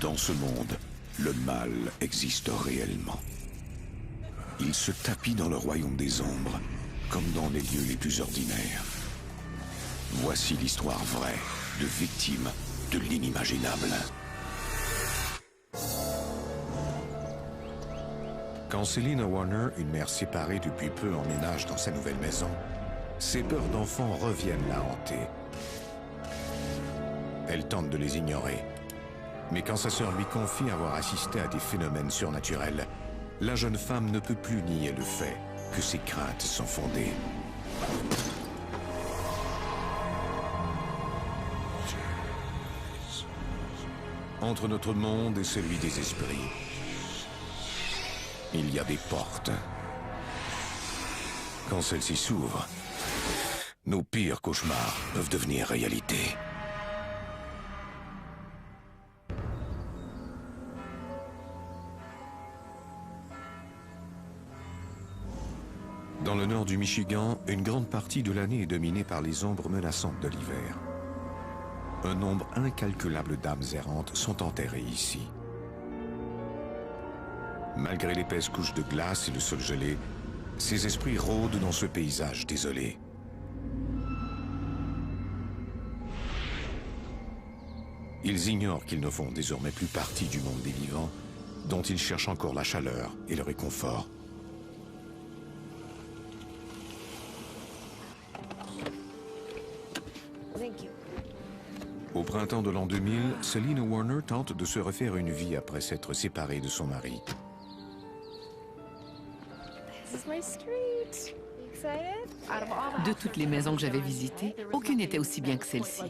Dans ce monde, le mal existe réellement. Il se tapit dans le royaume des ombres, comme dans les lieux les plus ordinaires. Voici l'histoire vraie de victimes de l'inimaginable. Quand Selina Warner, une mère séparée depuis peu, emménage dans sa nouvelle maison, ses peurs d'enfant reviennent la hanter. Elle tente de les ignorer. Mais quand sa sœur lui confie avoir assisté à des phénomènes surnaturels, la jeune femme ne peut plus nier le fait que ses craintes sont fondées. Entre notre monde et celui des esprits, il y a des portes. Quand celles-ci s'ouvrent, nos pires cauchemars peuvent devenir réalité. Dans le nord du Michigan, une grande partie de l'année est dominée par les ombres menaçantes de l'hiver. Un nombre incalculable d'âmes errantes sont enterrées ici. Malgré l'épaisse couche de glace et le sol gelé, ces esprits rôdent dans ce paysage désolé. Ils ignorent qu'ils ne font désormais plus partie du monde des vivants, dont ils cherchent encore la chaleur et le réconfort. Au printemps de l'an 2000, Selina Warner tente de se refaire une vie après s'être séparée de son mari. De toutes les maisons que j'avais visitées, aucune n'était aussi bien que celle-ci.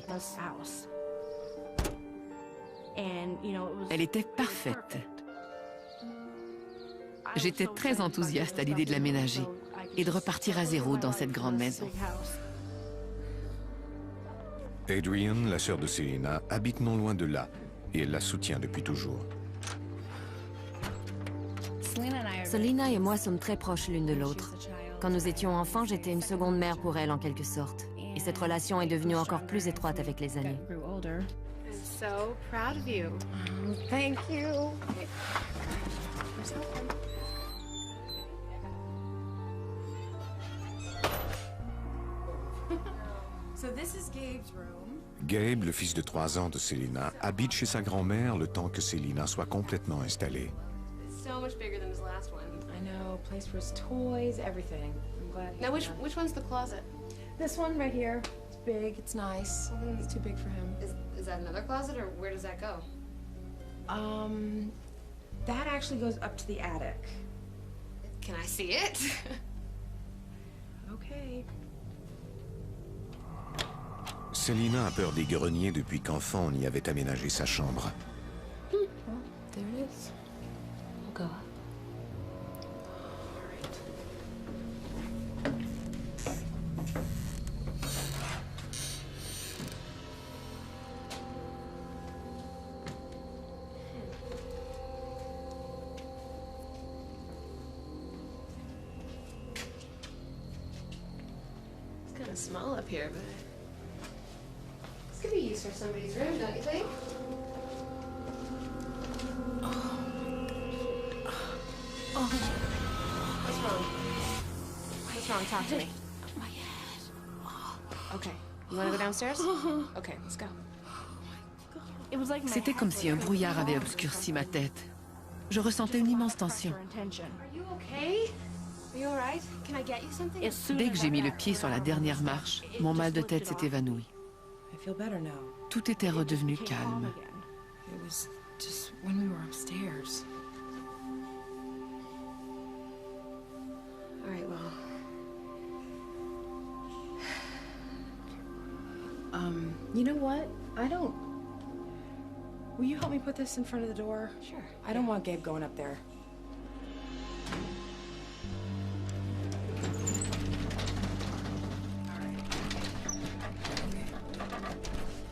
Elle était parfaite. J'étais très enthousiaste à l'idée de l'aménager et de repartir à zéro dans cette grande maison. Adrian, la sœur de Selina, habite non loin de là et elle la soutient depuis toujours. Selina et moi sommes très proches l'une de l'autre. Quand nous étions enfants, j'étais une seconde mère pour elle en quelque sorte. Et cette relation est devenue encore plus étroite avec les années. So proud of you. Thank you. So this is Gabe's room. Gabe, le fils de 3 ans de Selina, habite chez sa grand-mère le temps que Selina soit complètement installée. So much bigger than his last one. I know, place for his toys, everything. I'm glad. Now, which one's the closet? This one right here. It's big. It's nice. It's too big for him. Is that another closet, or where does that go? That actually goes up to the attic. Can I see it? Okay. Selina a peur des greniers depuis qu'enfant on y avait aménagé sa chambre. Well, there it is. Oh God. It's kind of small up here, but this could be used for somebody's room, don't you think? What's wrong? What's wrong? Talk to me. My head. Okay. You want to go downstairs? Okay, let's go. C'était comme si un brouillard avait obscurci ma tête. Je ressentais une immense tension. Are you okay? Are you all right? Can I get you something? Dès que j'ai mis le pied sur la dernière marche, mon mal de tête s'est évanoui. I feel better now. Tout était redevenu calme. It was just when we were upstairs. All right, well. You know what? Will you help me put this in front of the door? Sure. I don't want Gabe going up there.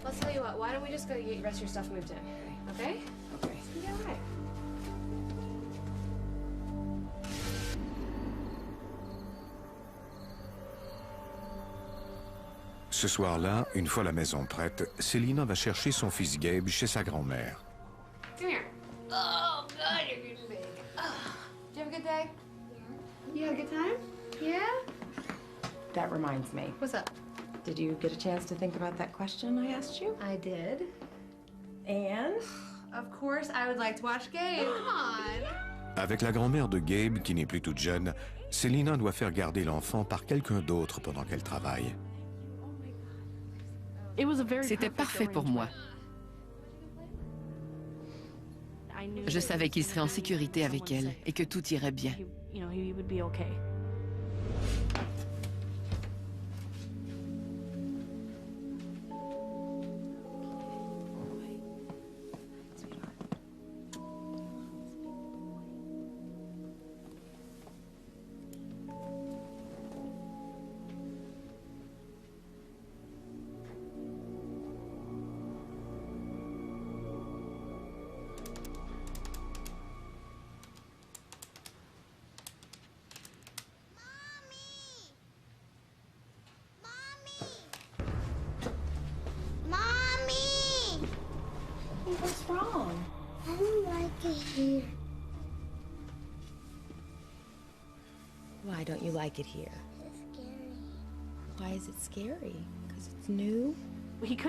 I'll tell you what, why don't we just go get the rest of your stuff moved in, okay? Okay. Yeah, all right. Ce soir-là, une fois la maison prête, Selina va chercher son fils Gabe chez sa grand-mère. Come here. good day? Yeah. You had a good time? Yeah? That reminds me. What's up? Did you get a chance to think about that question I asked you? I did. And? Of course, I would like to watch Gabe. Come on. Avec la grand-mère de Gabe, qui n'est plus toute jeune, Selina doit faire garder l'enfant par quelqu'un d'autre pendant qu'elle travaille. C'était parfait pour moi. Je savais qu'il serait en sécurité avec elle et que tout irait bien. What's wrong? I don't like it here. Why don't you like it here? It's scary. Why is it scary? Because it's new?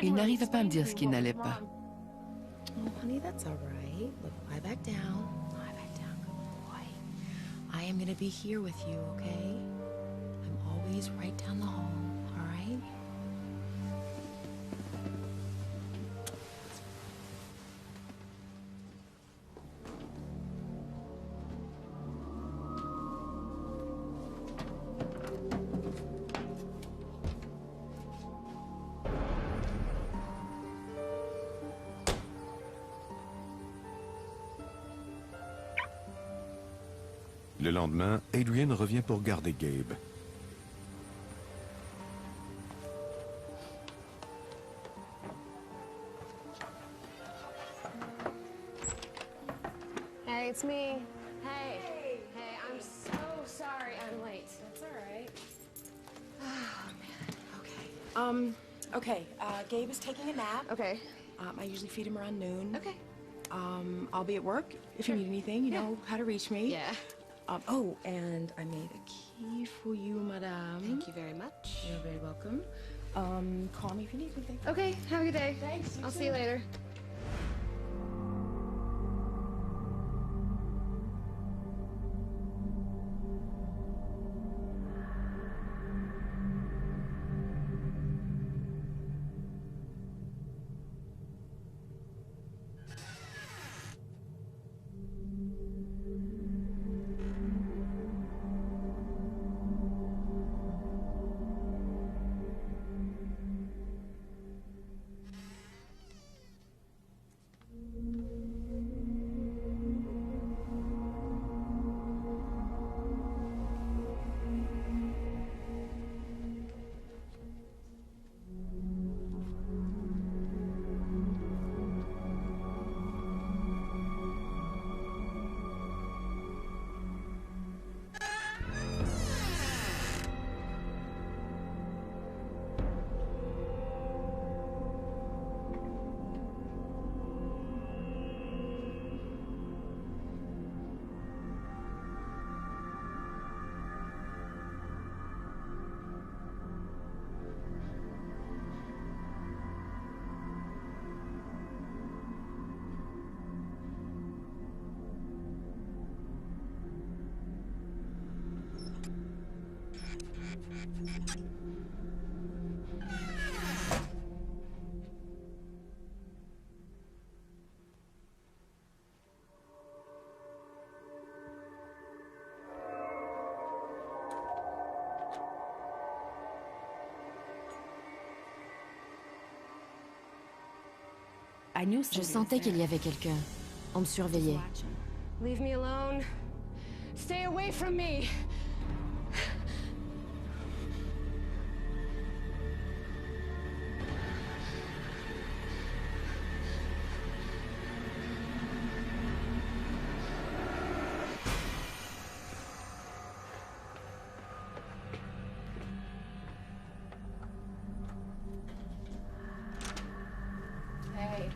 Il n'arrivait pas à me dire ce qui n'allait pas. Oh, honey, that's all right. Look, lie back down. Lie back down, good boy. I am gonna be here with you, okay? I'm always right down the hall, all right? Le lendemain, Adrian revient pour garder Gabe. Hey, it's me. Hey. Hey, I'm so sorry I'm late. That's all right. Oh, man. Okay. Gabe is taking a nap. Okay. I usually feed him around noon. Okay. I'll be at work if you need anything. You know how to reach me. Yeah. Oh, and I made a key for you, madame. Thank you very much. You're very welcome. Call me if you need anything. Okay, have a good day. Thanks. I'll see you later. Je sentais qu'il y avait quelqu'un. On me surveillait. Leave me alone. Stay away from me. Hey.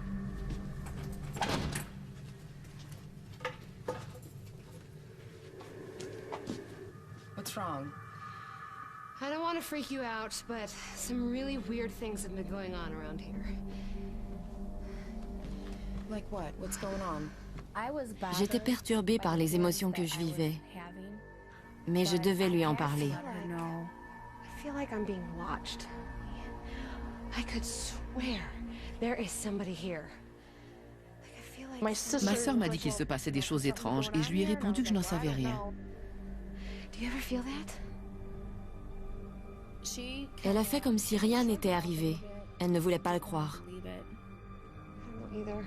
What's wrong? I don't want to freak you out, but some really weird things have been going on around here. Like what? What's going on? J'étais perturbée par les émotions que je vivais, mais je devais lui en parler. I feel like I'm being watched. I could swear there is somebody here. Like, I feel like Ma sœur m'a dit qu'il se passait des choses étranges et je lui ai répondu que je n'en savais rien. Do you ever feel that? Elle a fait comme si rien n'était arrivé. Elle ne voulait pas le croire. I don't either.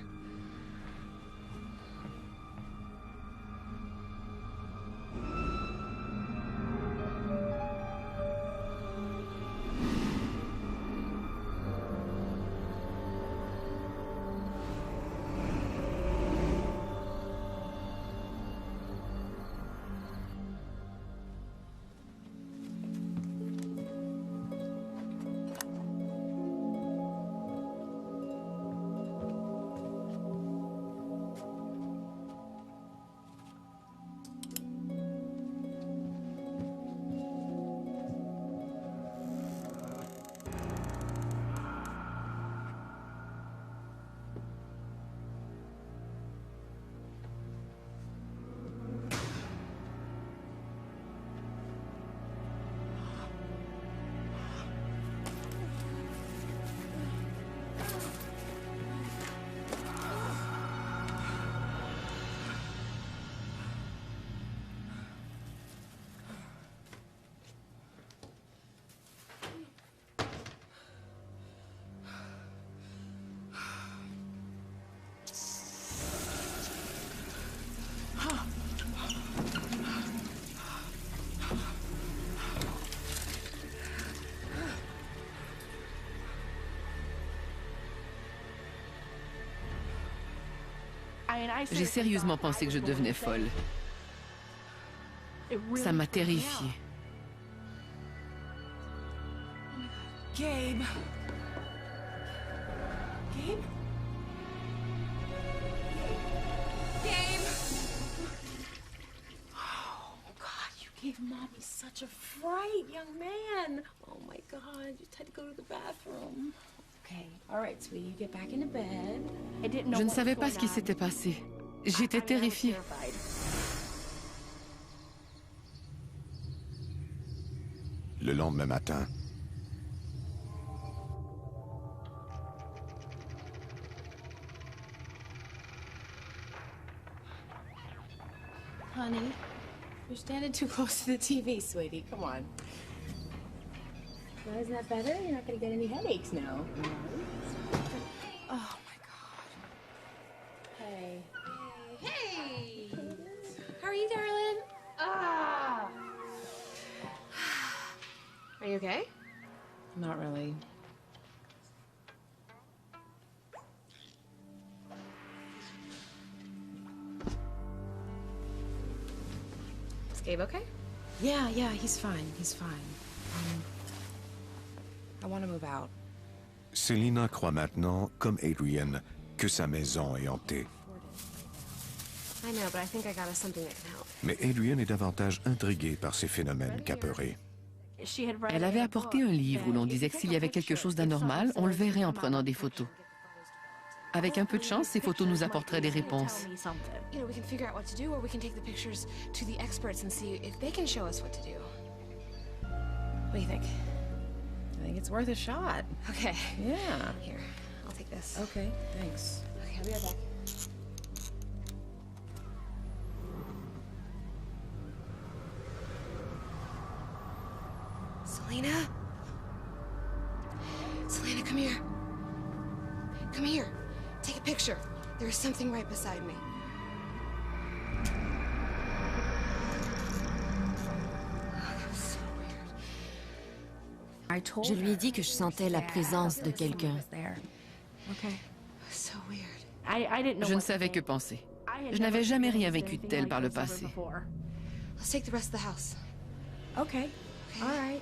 J'ai sérieusement pensé que je devenais folle. Ça m'a terrifiée. Gabe. Gabe? Gabe! Oh, God, you gave Mommy such a fright, young man. Oh, my God, you just had to go to the bathroom. Okay, all right, sweetie, you get back into bed. Je ne savais pas ce qui s'était passé. J'étais terrifiée. Le lendemain matin, Honey, you're standing too close to the TV, sweetie. Come on. Well, isn't that better? You're not going to get any headaches now. Oh, my God. Hey. Hey! How are you, darling? Ah! Are you okay? Not really. Is Gabe okay? Yeah, he's fine. He's fine. I want to move out. Selina croit maintenant, comme Adrian, que sa maison est hantée. I know, but I think I got us something that can help. Mais Adrian est davantage intrigué par ces phénomènes qu'apeuré. Elle avait apporté un livre où l'on disait que s'il y avait quelque chose d'anormal, on le verrait en prenant des photos. Avec un peu de chance, ces photos nous apporteraient des réponses. You know, we can figure out what to do, or we can take the pictures to the experts and see if they can show us what to do. What do you think? I think it's worth a shot. Okay. Yeah. Here, I'll take this. Okay, thanks. Okay, I'll be right back. Selena? Selena, come here. Come here. Take a picture. There is something right beside me. Oh, that was so weird. Je lui ai dit que je sentais la présence de quelqu'un. So weird. Je ne savais que penser. Je n'avais jamais rien vécu de tel par le passé. Let's take the rest of the house. Okay. All right.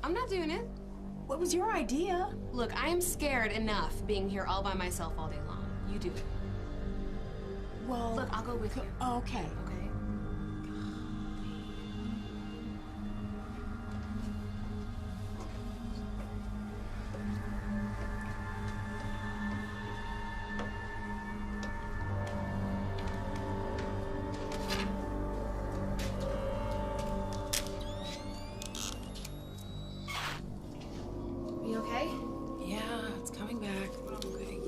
I'm not doing it. What was your idea? Look, I am scared enough being here all by myself all day long. You do it. Well... Look, I'll go with you. Okay. Okay? You okay? Yeah, it's coming back. Okay.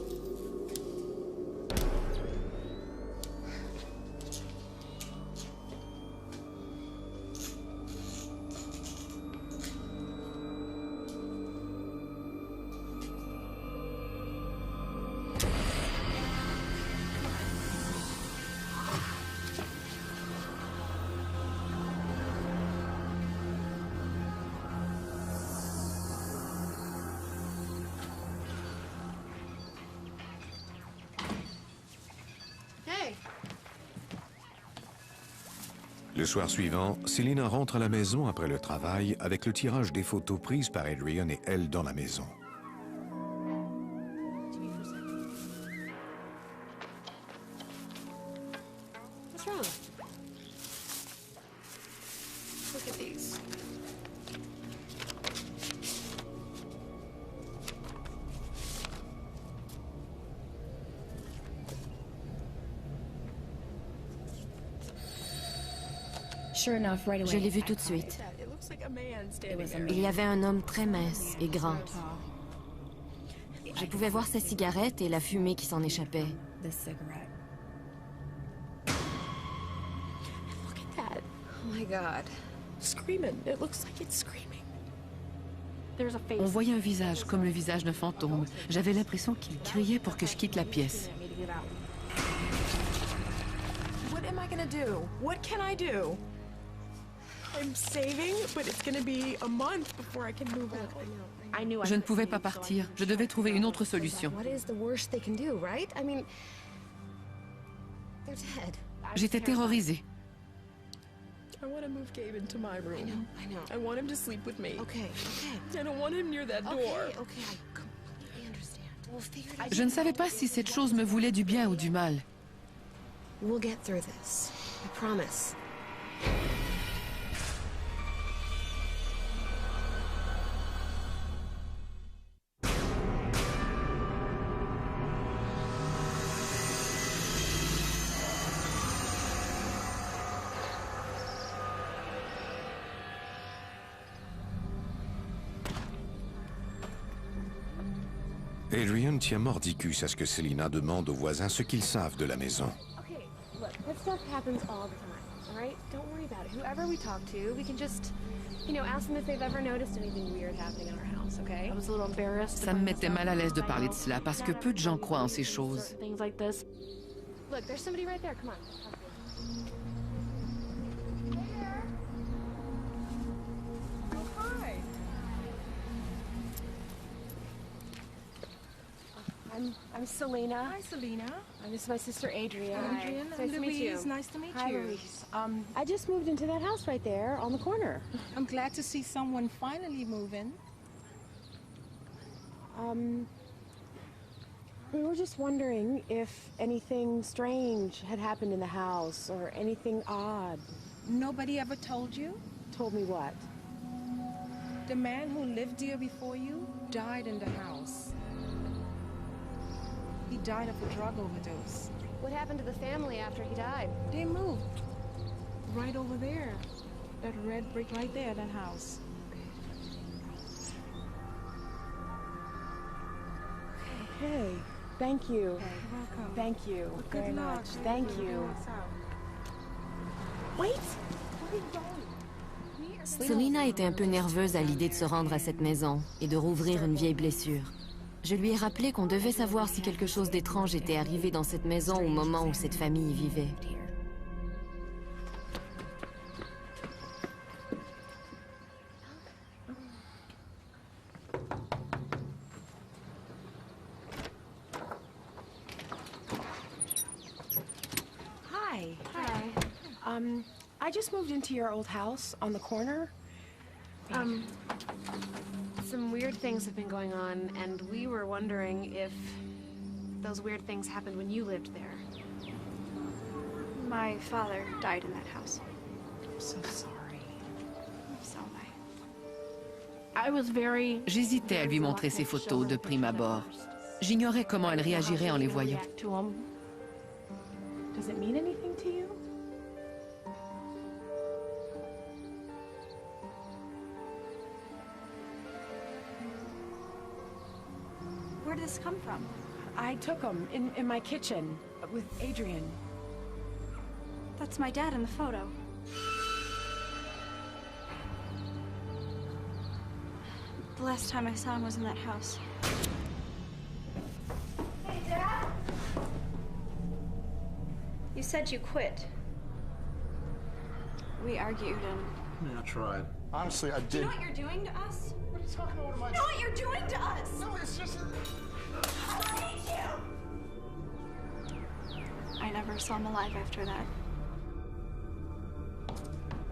Hey. Le soir suivant, Selina rentre à la maison après le travail avec le tirage des photos prises par Adrian et elle dans la maison. What's wrong? Look at these. Sure enough, right away. Je l'ai vu tout de suite. It looks like a man standing there. Il y avait un homme très mince et grand. Je pouvais voir sa cigarette et la fumée qui s'en échappait. The cigarette. Look at that. Oh my god. Screaming. It looks like it's screaming. There's a face. On voyait un visage, comme le visage d'un fantôme. J'avais l'impression qu'il criait pour que je quitte la pièce. What am I gonna do? What can I do? I'm saving, but it's gonna be a month before I can move out. I knew I Je ne pouvais pas partir. Je devais trouver une autre solution. What is the worst they can do, right? I mean, they're dead. J'étais terrorisée. I want to move Gabe into my room. I know. I want him to sleep with me. Okay, okay. I don't want him near that door. Okay, okay, I completely understand. We'll figure it out. Je ne savais pas si cette chose me voulait du bien ou du mal. We'll get through this. I promise. Adrian tient mordicus à ce que Selina demande aux voisins ce qu'ils savent de la maison. Okay, look, that stuff happens all the time, all right? Don't worry about it. Whoever we talk to, we can just, ask them if they've ever noticed anything weird happening in our house, okay? I was a little embarrassed. Ça me mettait mal à l'aise de parler de cela parce que peu de gens croient en ces choses. Things like this. Look, there's somebody right there. Come on. I'm Selena. Hi, Selena. And this is my sister Adrian. Adrian, Nice I'm to meet you. Louise. Nice to meet Hi, you. Louise. I just moved into that house right there on the corner. I'm glad to see someone finally moving. We were just wondering if anything strange had happened in the house or anything odd. Nobody ever told you? Told me what? The man who lived here before you died in the house. He died of a drug overdose. What happened to the family after he died? They moved. Right over there. That red brick right there, that house. Okay. Thank you. You're welcome. Thank you Good very luck. much. Thank you. Wait! Selina était un peu nerveuse à l'idée de se rendre à cette maison et de rouvrir une vieille blessure. Je lui ai rappelé qu'on devait savoir si quelque chose d'étrange était arrivé dans cette maison au moment où cette famille y vivait. Hi. I just moved into your old house on the corner. Some weird things have been going on, and we were wondering if those weird things happened when you lived there. My father died in that house. I'm so sorry. So am J'hésitais à lui montrer ces photos de prime abord. J'ignorais comment elle réagirait en les voyant. Does it mean anything to you? Where did this come from? I took them in my kitchen with Adrian. That's my dad in the photo. The last time I saw him was in that house. Hey, Dad! You said you quit. We argued and... Yeah, I tried. Honestly, I did. Do you know what you're doing to us? What are you talking about? You know what you're doing to us? No, it's just... I hate you! I never saw him alive after that.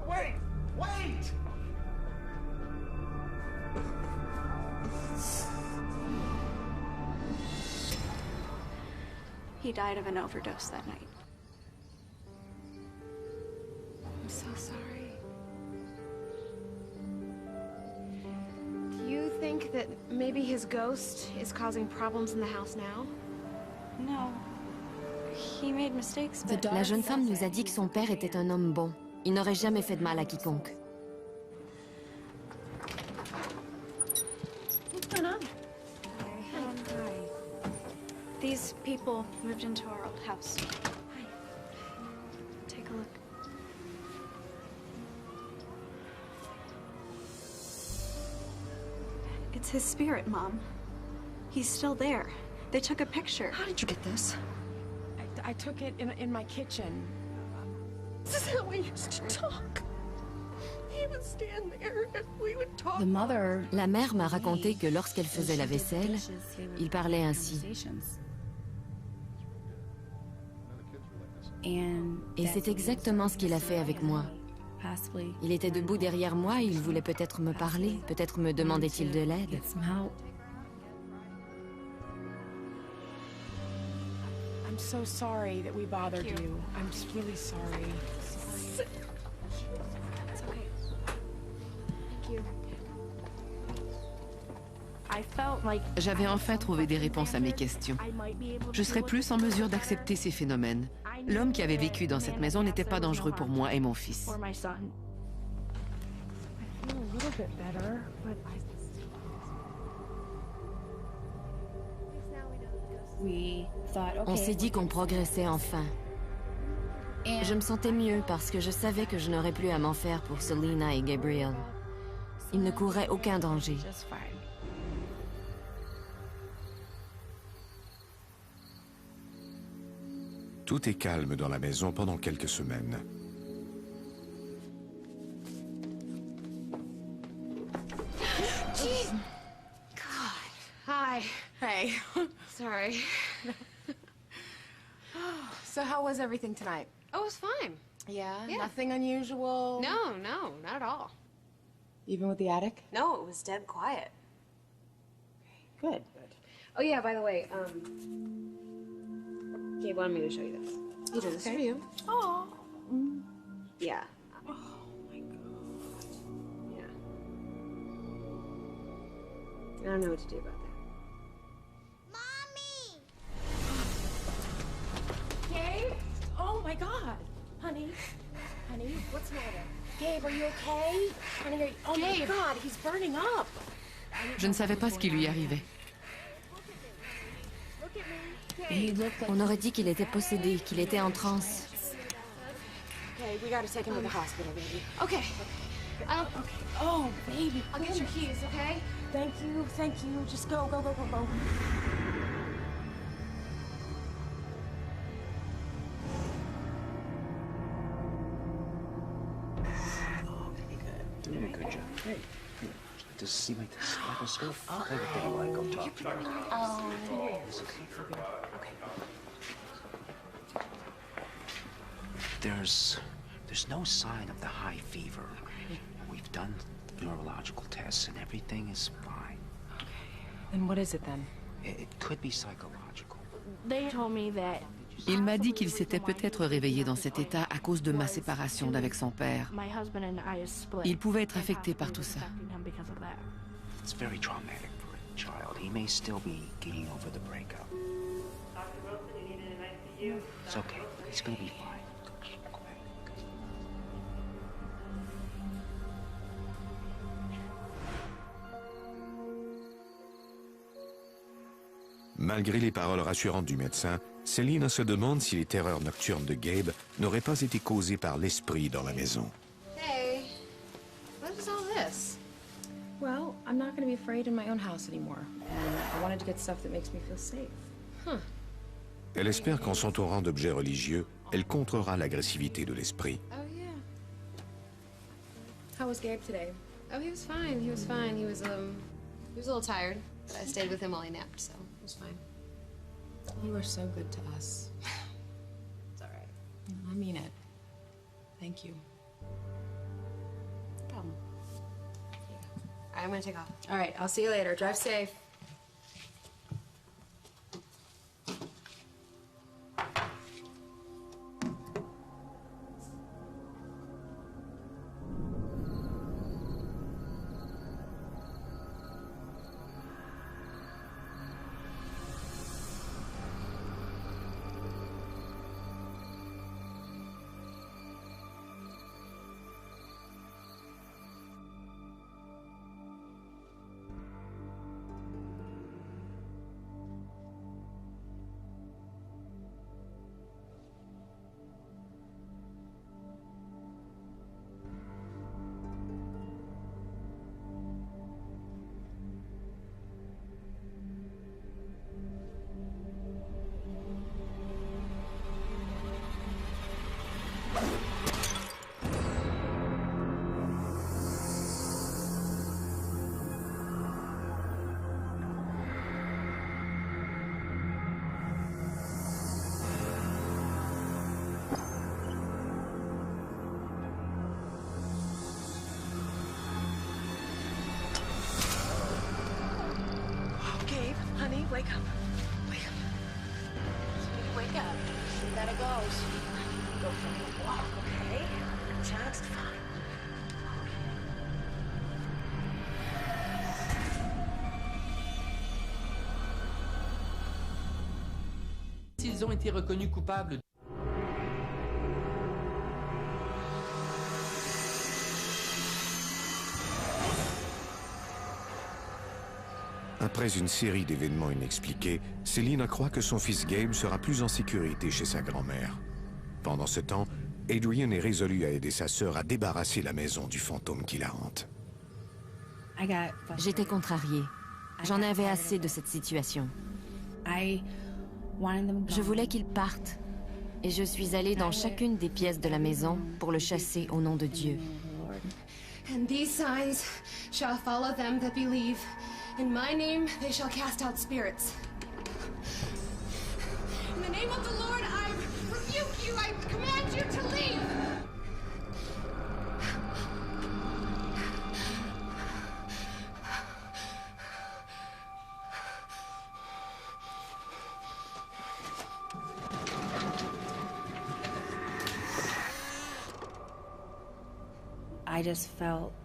Wait! Wait! He died of an overdose that night. I'm so sorry. Do you think that maybe his ghost is causing problems in the house now? No. He made mistakes, but... La jeune femme nous a dit que son père était un homme bon. Il n'aurait jamais fait de mal à quiconque. What's going on? These people moved into our old house. Hi. Take a look. It's his spirit, Mom. He's still there. They took a picture. How did you get this? I took it in my kitchen. This is how we used to talk. He would stand there and we would talk. La mère m'a raconté que lorsqu'elle faisait la vaisselle, il parlait ainsi. Et c'est exactement ce qu'il a fait avec moi. Il était debout derrière moi et il voulait peut-être me parler, peut-être me demandait-il de l'aide. I'm so sorry that we bothered you. I'm just really sorry. It's okay. Thank you. J'avais enfin trouvé des réponses à mes questions. Je serais plus en mesure d'accepter ces phénomènes. L'homme qui avait vécu dans cette maison n'était pas dangereux pour moi et mon fils. On s'est dit qu'on progressait enfin. Je me sentais mieux parce que je savais que je n'aurais plus à m'en faire pour Selena et Gabriel. Ils ne couraient aucun danger. Tout est calme dans la maison pendant quelques semaines. God. Hi. Hey. Sorry. So how was everything tonight? Oh, it was fine. Yeah? Nothing unusual? No, not at all. Even with the attic? No, it was dead quiet. Good. Oh yeah, by the way, Gabe wanted me to show you this. He did this for you. Oh. Yeah. Oh my God. Yeah. I don't know what to do about that. Mommy! Gabe? Oh my God. Honey, what's the matter? Gabe, are you okay? Honey, oh my God, he's burning up. Je ne savais pas ce qui lui arrivait. On aurait dit qu'il était possédé, qu'il était en transe. Okay, we gotta take him to the hospital, baby. Okay. Oh, baby. I'll get your keys, okay? Thank you. Just go. Doing a good job. Hey, does see my stethoscope? Everything I want to go talk to her. Oh. Okay. There's no sign of the high fever. We've done neurological psychological tests and everything is fine. Then what is it then? It could be psychological. They told me that Il m'a dit qu'il s'était peut-être réveillé dans cet état à cause de ma séparation d'avec son père. my husband and I split. Il pouvait être affecté par tout ça. Affecting him because of that. It's very traumatic for a child. He may still be getting over the breakup. It's okay. He's gonna be fine. Malgré les paroles rassurantes du médecin, Selina se demande si les terreurs nocturnes de Gabe n'auraient pas été causées par l'esprit dans la maison. Hey, what is all this? Well, I'm not going to be afraid in my own house anymore. And I wanted to get stuff that makes me feel safe. Huh. Elle espère qu'en s'entourant d'objets religieux, elle contrera l'agressivité de l'esprit. Oh, yeah. How was Gabe today? Oh, he was fine. He was fine. He was a little tired, but I stayed with him while he napped, so it was fine. You were so good to us. It's all right. I mean it. Thank you. No problem. Yeah. All right, I'm gonna take off. All right, I'll see you later. Drive safe. Honey, wake up. Wake up. Wake up. See that it goes. Go for a walk, okay? Just fine. S'ils ont été reconnus coupables. Après une série d'événements inexpliqués, Selina croit que son fils Gabe sera plus en sécurité chez sa grand-mère. Pendant ce temps, Adrian est résolu à aider sa sœur à débarrasser la maison du fantôme qui la hante. J'étais contrariée. J'en avais assez de cette situation. Je voulais qu'il parte. Et je suis allée dans chacune des pièces de la maison pour le chasser au nom de Dieu. And these signs shall follow them that believe. In my name they shall cast out spirits. In the name of the Lord, I rebuke you. I command you to leave.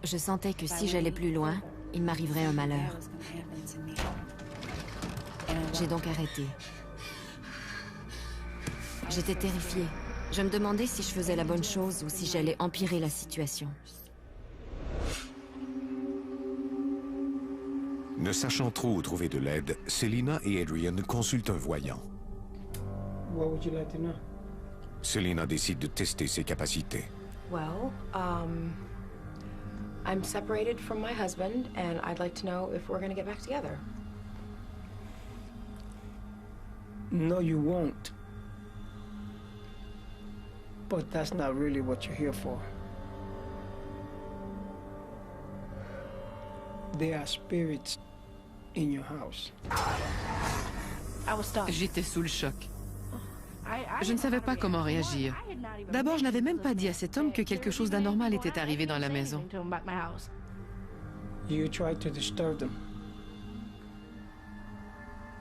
Je sentais que si j'allais plus loin, il m'arriverait un malheur. J'ai donc arrêté. J'étais terrifiée. Je me demandais si je faisais la bonne chose ou si j'allais empirer la situation. Ne sachant trop où trouver de l'aide, Selina et Adrian consultent un voyant. What would you like to know? Selina décide de tester ses capacités. Well, I'm separated from my husband, and I'd like to know if we're going to get back together. No, you won't. But that's not really what you're here for. There are spirits in your house. J'étais sous le choc. Je ne savais pas comment réagir. D'abord, je n'avais même pas dit à cet homme que quelque chose d'anormal était arrivé dans la maison. You tried to disturb them.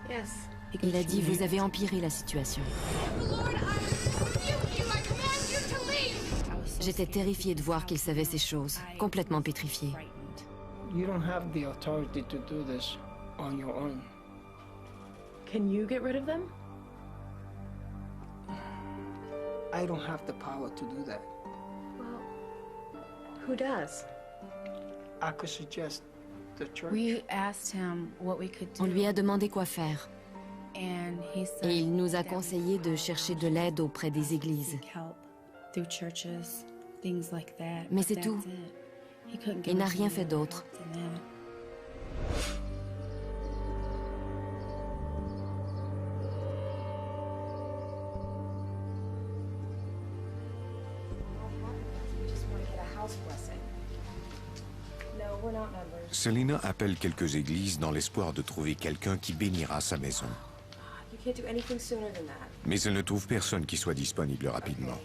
Yes. Il a dit, vous avez empiré la situation. J'étais terrifiée de voir qu'il savait ces choses, complètement pétrifiée. You don't have the authority to do this on your own. Can you get rid of them? I don't have the power to do that. Well, who does? I could suggest the church. We asked him what we could do. On lui a demandé quoi faire. And he said Et il nous a conseillé de chercher de l'aide auprès des églises. through churches, things like that. Mais c'est tout. Il n'a rien fait d'autre. Selina appelle quelques églises dans l'espoir de trouver quelqu'un qui bénira sa maison. Mais elle ne trouve personne qui soit disponible rapidement.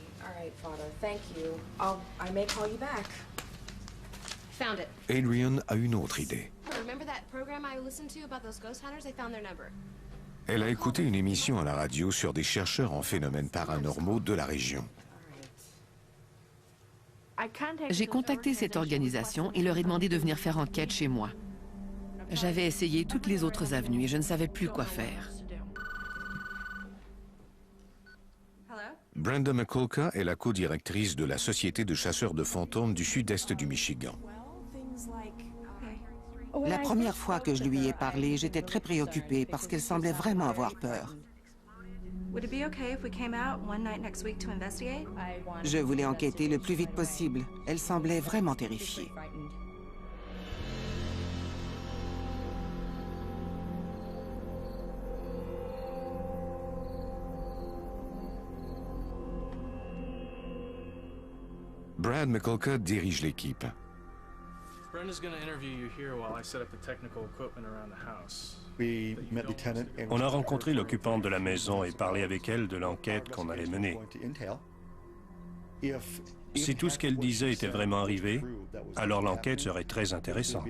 Adrian a une autre idée. Elle a écouté une émission à la radio sur des chercheurs en phénomènes paranormaux de la région. J'ai contacté cette organisation et leur ai demandé de venir faire enquête chez moi. J'avais essayé toutes les autres avenues et je ne savais plus quoi faire. Brenda McCulka est la co-directrice de la Société de chasseurs de fantômes du sud-est du Michigan. La première fois que je lui ai parlé, j'étais très préoccupée parce qu'elle semblait vraiment avoir peur. Je voulais enquêter le plus vite possible. Elle semblait vraiment terrifiée. Brad McCulka dirige l'équipe. On a rencontré l'occupante de la maison et parlé avec elle de l'enquête qu'on allait mener. Si tout ce qu'elle disait était vraiment arrivé, alors l'enquête serait très intéressante.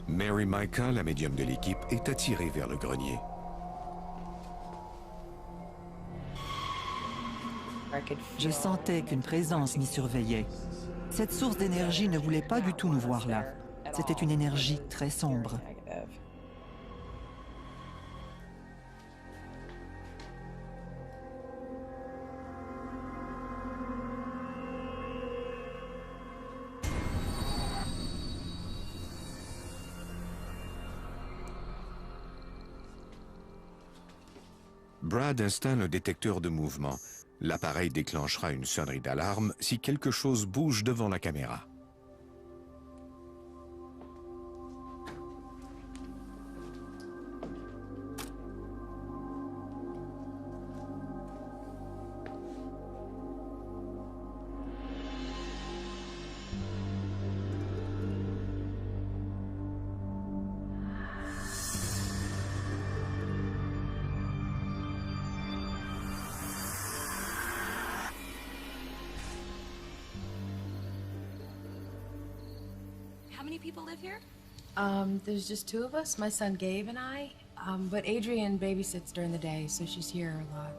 Mary Micah, la médium de l'équipe, est attirée vers le grenier. Je sentais qu'une présence m'y surveillait. Cette source d'énergie ne voulait pas du tout nous voir là. C'était une énergie très sombre. Brad installe un détecteur de mouvement. L'appareil déclenchera une sonnerie d'alarme si quelque chose bouge devant la caméra. How many people live here? There's just two of us, my son Gabe and I. But Adrian babysits during the day, so she's here a lot.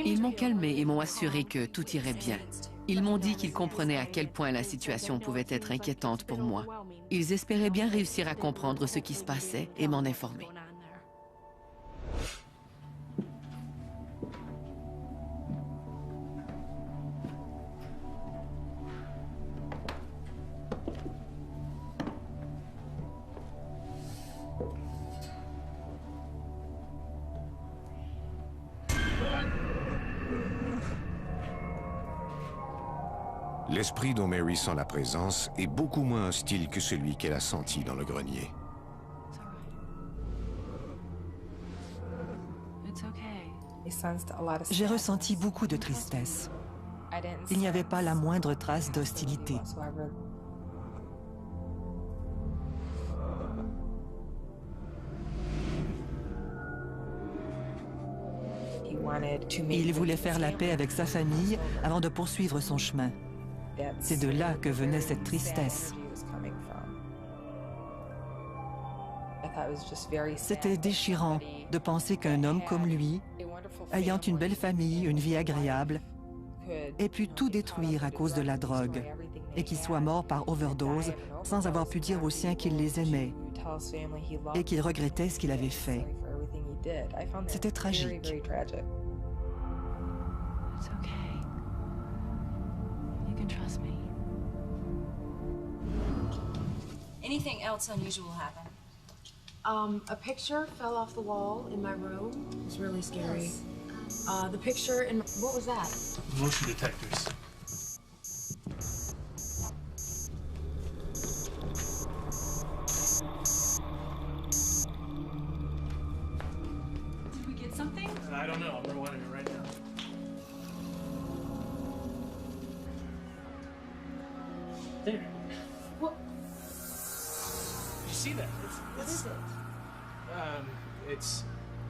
Ils m'ont calmé et m'ont assuré que tout irait bien. Ils m'ont dit qu'ils comprenaient à quel point la situation pouvait être inquiétante pour moi. Ils espéraient bien réussir à comprendre ce qui se passait et m'en informer. L'esprit dont Mary sent la présence est beaucoup moins hostile que celui qu'elle a senti dans le grenier. J'ai ressenti beaucoup de tristesse. Il n'y avait pas la moindre trace d'hostilité. Il voulait faire la paix avec sa famille avant de poursuivre son chemin. C'est de là que venait cette tristesse. C'était déchirant de penser qu'un homme comme lui, ayant une belle famille, une vie agréable, ait pu tout détruire à cause de la drogue et qu'il soit mort par overdose sans avoir pu dire aux siens qu'il les aimait et qu'il regrettait ce qu'il avait fait. C'était tragique. It's okay. You can trust me. Anything else unusual happen? A picture fell off the wall in my room. It was really scary. The picture in what was that? Motion detectors. Did we get something? I don't know. I'm rewinding it right now. There. What? You see that? What is it?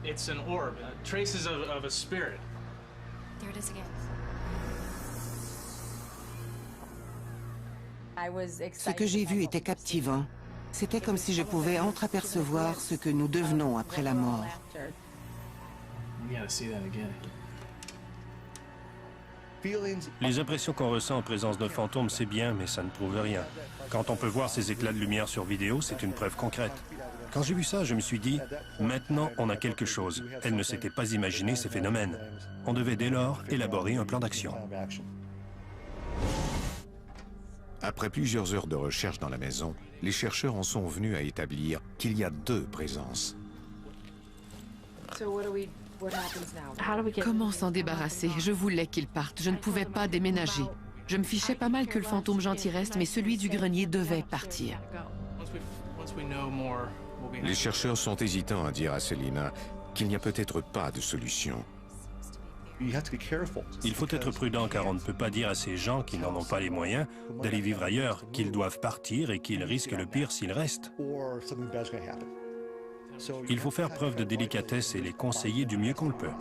It's an orb. Traces of a spirit. There it is again. Ce que j'ai vu était captivant. C'était comme si je pouvais entreapercevoir ce que nous devenons après la mort. You gotta see that again. Les impressions qu'on ressent en présence de fantômes, c'est bien, mais ça ne prouve rien. Quand on peut voir ces éclats de lumière sur vidéo, c'est une preuve concrète. Quand j'ai vu ça, je me suis dit, maintenant on a quelque chose. Elle ne s'était pas imaginé ces phénomènes. On devait dès lors élaborer un plan d'action. Après plusieurs heures de recherche dans la maison, les chercheurs en sont venus à établir qu'il y a 2 présences. Comment s'en débarrasser? Je voulais qu'il parte. Je ne pouvais pas déménager. Je me fichais pas mal que le fantôme gentil reste, mais celui du grenier devait partir. Les chercheurs sont hésitants à dire à Selina qu'il n'y a peut-être pas de solution. Il faut être prudent car on ne peut pas dire à ces gens qui n'en ont pas les moyens d'aller vivre ailleurs, qu'ils doivent partir et qu'ils risquent le pire s'ils restent. Il faut faire preuve de délicatesse et les conseiller du mieux qu'on le peut.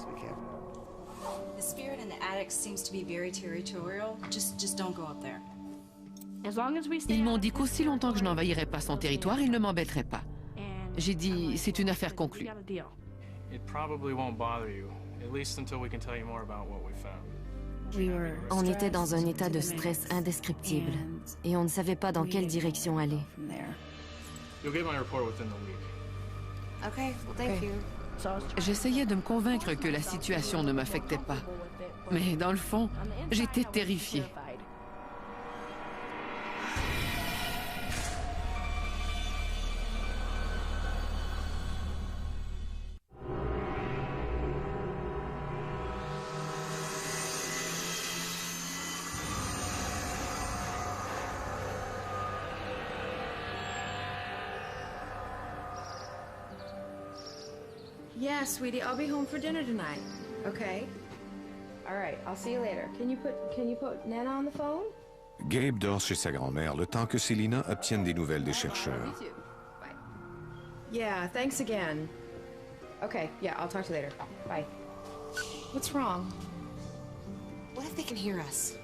The spirit in the attic seems to be very territorial. Just don't go up there. Ils m'ont dit qu'aussi longtemps que je n'envahirais pas son territoire, ils ne m'embêteraient pas. J'ai dit, c'est une affaire conclue. It probably won't bother you, at least until we can tell you more about what we found. On était dans un état de stress indescriptible et on ne savait pas dans quelle direction aller. You'll get my report within the week. Okay, well, thank you. J'essayais de me convaincre que la situation ne m'affectait pas. Mais dans le fond, j'étais terrifiée. Yeah, sweetie, I'll be home for dinner tonight. Okay. All right, I'll see you later. Can you put Nana on the phone? Gabe dort chez sa grand-mère le temps que Selina obtienne des nouvelles des chercheurs. Yeah, thanks again. Okay, yeah, I'll talk to you later. Bye. What's wrong? What if they can hear us?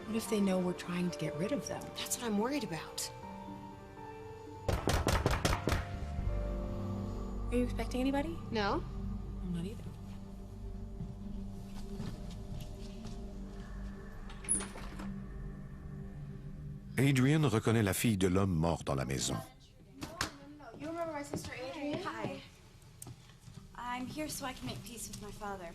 What if they know we're trying to get rid of them? That's what I'm worried about. Are you expecting anybody? No. I'm not either. Adrian reconnaît la fille de l'homme mort dans la maison. You remember my sister Adrian? Hi. I'm here so I can make peace with my father.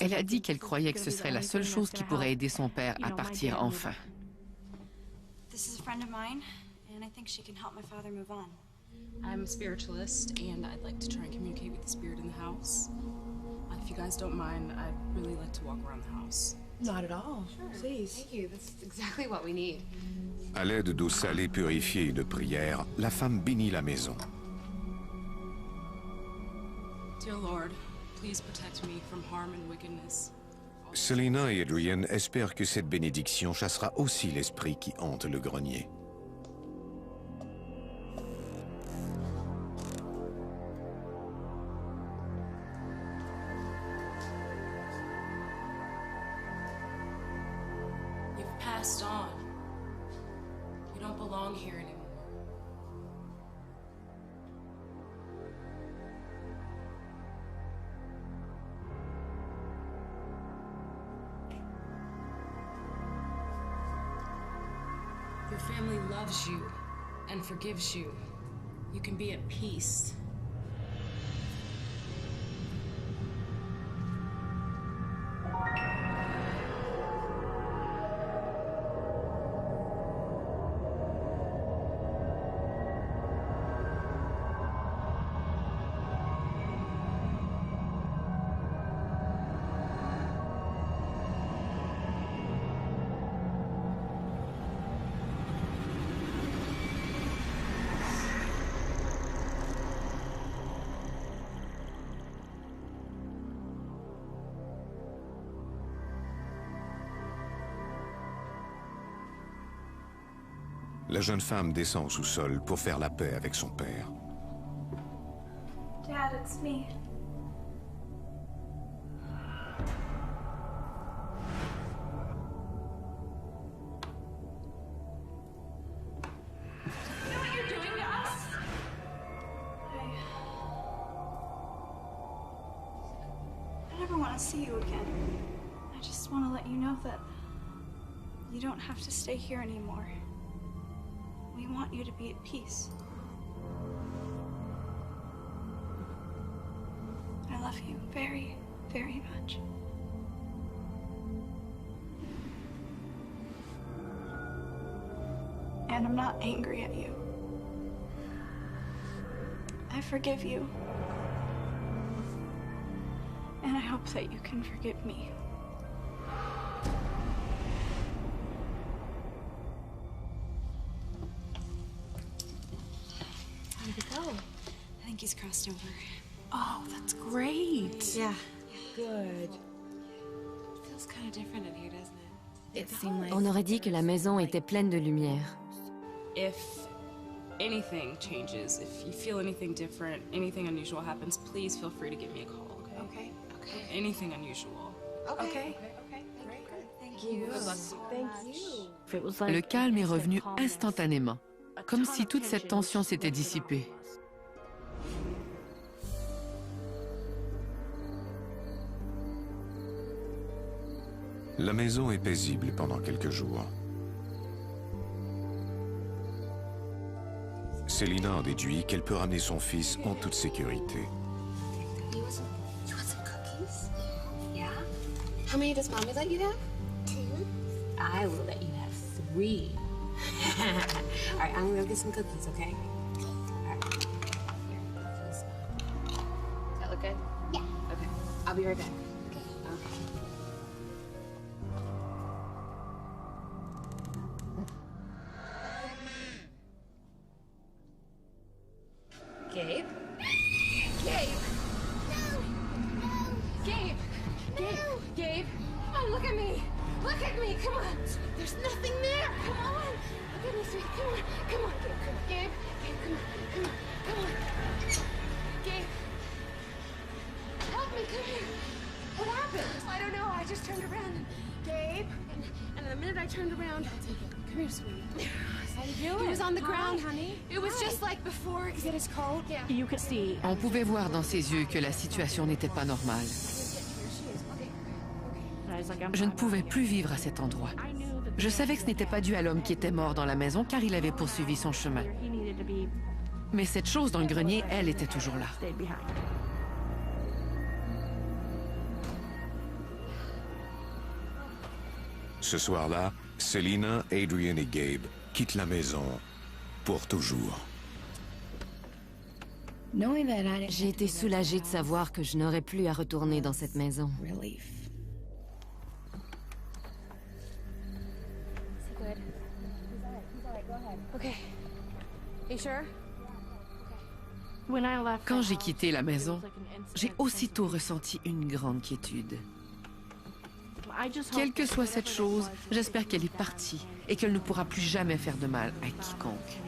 Elle a dit qu'elle croyait que ce serait la seule chose qui pourrait aider son père à partir enfin. This is a friend of mine, and I think she can help my father move on. I'm a spiritualist, and I'd like to try and communicate with the spirit in the house. If you guys don't mind, I'd really like to walk around the house. Not at all. Sure. Please. Thank you. That's exactly what we need. À l'aide d'eau salée purifiée et de prières, la femme bénit la maison. Dear Lord, please protect me from harm and wickedness. Selina et Adrian espèrent que cette bénédiction chassera aussi l'esprit qui hante le grenier. Gaston, you don't belong here anymore. Your family loves you and forgives you. You can be at peace. La jeune femme descend au sous-sol pour faire la paix avec son père. Dad, it's me. You know what you're doing to us? I never want to see you again. I just want to let you know that you don't have to stay here anymore. We want you to be at peace. I love you very, very much. And I'm not angry at you. I forgive you. And I hope that you can forgive me. How'd it go? I think he's crossed over. Oh, that's great. Yeah. Good. It feels kind of different in here, doesn't it? It seemed like... On aurait dit que la maison était pleine de lumière. If anything changes, if you feel anything different, anything unusual happens, please feel free to give me a call, okay? Okay. Anything unusual. Okay. Thank you. Thank you. Le calme est revenu instantanément, comme si toute cette tension s'était dissipée. La maison est paisible pendant quelques jours. Selina en déduit qu'elle peut ramener son fils en toute sécurité. You want some cookies? Yeah? How many does Mommy let you have? 2. I will let you have 3. All right, I'm gonna go get some cookies, okay? All right. Here, cookies. Does that look good? Yeah. Okay. I'll be right back. Okay. Okay. Gabe? Gabe! Gabe! Gabe! Gabe! Oh, look at me! Look at me! Come on! There's nothing there! Come on! For goodness sake, come on! Come on, Gabe! Come on. Gabe! Gabe, come on! Come on! Come on! Gabe! Help me! Come here! What happened? I don't know. I just turned around and... Gabe! And the minute I turned around... Come here, sweetie. How you doing? He was on the ground, honey. It was just like before. Is it his coat? Yeah. You could see. On pouvait voir dans ses yeux que la situation n'était pas normale. Je ne pouvais plus vivre à cet endroit. Je savais que ce n'était pas dû à l'homme qui était mort dans la maison, car il avait poursuivi son chemin. Mais cette chose dans le grenier, elle était toujours là. Ce soir-là, Selina, Adrian et Gabe quittent la maison pour toujours. J'ai été soulagée de savoir que je n'aurais plus à retourner dans cette maison. Quand j'ai quitté la maison, j'ai aussitôt ressenti une grande quiétude. Quelle que soit cette chose, j'espère qu'elle est partie et qu'elle ne pourra plus jamais faire de mal à quiconque.